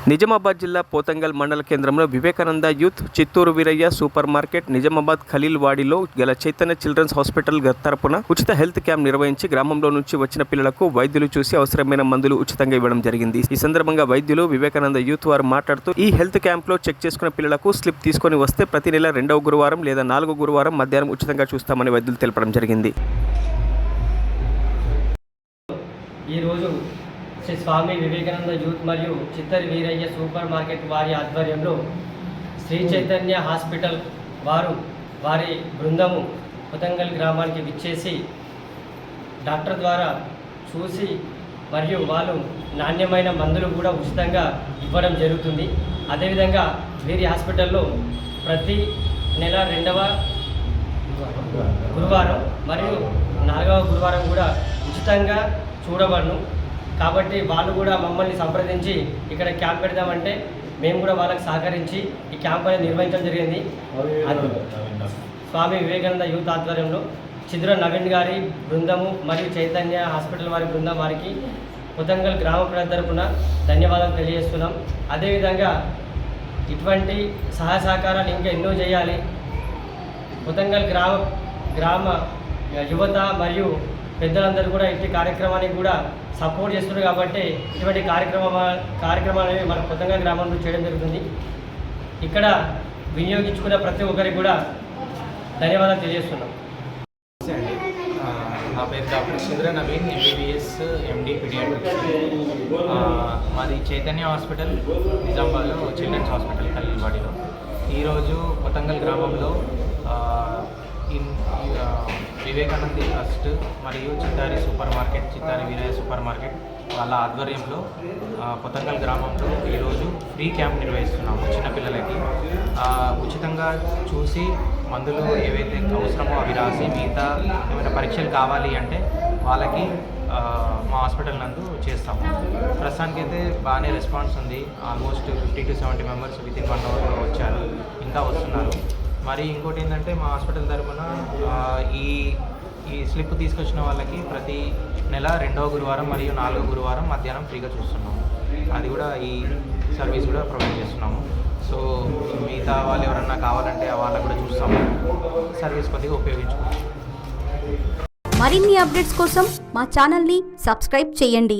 నిజామాబాద్ జిల్లా పోతంగల్ మండల కేంద్రంలో Vivekananda youth, Chittoor Veeraiah super market, Nizamabad ఖలీల్ వాడిలో గల చైతన్య చిల్డ్రన్స్ హాస్పిటల్ తరపున ఉచిత హెల్త్ క్యాంప్ నిర్వహించి గ్రామంలో నుంచి వచ్చిన పిల్లలకు వైద్యులు చూసి అవసరమైన మందులు ఉచితంగా ఇవ్వడం జరిగింది. ఈ సందర్భంగా వైద్యులు వివేకానంద యూత్ వారు మాట్లాడుతూ ఈ హెల్త్ క్యాంప్ లో చెక్ చేసుకున్న పిల్లలకు స్లిప్ తీసుకొని వస్తే ప్రతి నెల 2వ గురువారం లేదా 4వ గురువారం మధ్యాహ్నం ఉచితంగా చూస్తామని వైద్యులు తెలపడం జరిగింది. ఈరోజు శ్రీ స్వామి వివేకానంద యూత్ మరియు చిత్తూరు వీరయ్య సూపర్ మార్కెట్ వారి ఆధ్వర్యంలో శ్రీ చైతన్య హాస్పిటల్ వారి బృందము పోతంగల్ గ్రామానికి విచ్చేసి డాక్టర్ ద్వారా చూసి మరియు వాళ్ళు నాణ్యమైన మందులు కూడా ఉచితంగా ఇవ్వడం జరుగుతుంది. అదేవిధంగా వీరి హాస్పిటల్లో ప్రతి నెల 2వ గురువారం మరియు 4వ గురువారం కూడా ఉచితంగా చూడబడును. కాబట్టి వాళ్ళు కూడా మమ్మల్ని సంప్రదించి ఇక్కడ క్యాంప్ పెడదామంటే మేము కూడా వాళ్ళకి సహకరించి ఈ క్యాంప్ అనేది నిర్వహించడం జరిగింది. స్వామి వివేకానంద యూత్ ఆధ్వర్యంలో చిద్ర నవీన్ గారి బృందము మరియు చైతన్య హాస్పిటల్ వారి బృందం వారికి పోతంగల్ గ్రామ ప్రజల తరపున ధన్యవాదాలు తెలియజేస్తున్నాం. అదేవిధంగా ఇటువంటి సహాయ సహకారాలు ఇంకా ఎన్నో చేయాలి. పోతంగల్ గ్రామ యువత మరియు పెద్దలందరూ కూడా ఇట్టి కార్యక్రమానికి కూడా సపోర్ట్ చేస్తున్నారు. కాబట్టి ఇటువంటి కార్యక్రమాలు మన పోతంగల్ గ్రామంలో చేయడం జరుగుతుంది. ఇక్కడ వినియోగించుకున్న ప్రతి ఒక్కరికి కూడా ధన్యవాదాలు తెలియజేస్తున్నాం. నా పేరు doctor Chidra Naveen, MBBS MD paediatrics. మాది చైతన్య హాస్పిటల్ నిజామాబాద్లో చిల్డ్రన్స్ హాస్పిటల్ ఖలీల్వాడిలో. ఈరోజు పోతంగల్ గ్రామంలో వివేకానంద ట్రస్ట్ మరియు Chittari super market, Chittari Veeraiah super market వాళ్ళ ఆధ్వర్యంలో పోతంగల్ గ్రామంలో ఈరోజు ఫ్రీ క్యాంప్ నిర్వహిస్తున్నాము. చిన్నపిల్లలకి ఉచితంగా చూసి మందులు ఏవైతే అవసరమో అవి రాసి మిగతా ఏమైనా పరీక్షలు కావాలి అంటే వాళ్ళకి మా హాస్పిటల్ నందు చేస్తాము. ప్రస్తుతానికైతే బాగానే రెస్పాన్స్ ఉంది. ఆల్మోస్ట్ 50 to 70 మెంబర్స్ వితిన్ 1 అవర్లో వచ్చారు, ఇంకా వస్తున్నారు. మరి ఇంకోటి ఏంటంటే మా హాస్పిటల్ తరఫున ఈ స్లిప్ తీసుకొచ్చిన వాళ్ళకి ప్రతి నెల 2వ గురువారం మరియు 4వ గురువారం మధ్యాహ్నం ఫ్రీగా చూస్తున్నాము. అది కూడా ఈ సర్వీస్ కూడా ప్రొవైడ్ చేస్తున్నాము. సో మిగతా వాళ్ళు ఎవరన్నా కావాలంటే వాళ్ళకు కూడా చూస్తాము. సర్వీస్ కొద్దిగా ఉపయోగించుకోవచ్చు. మరిన్ని అప్డేట్స్ కోసం మా ఛానల్ని సబ్స్క్రైబ్ చేయండి.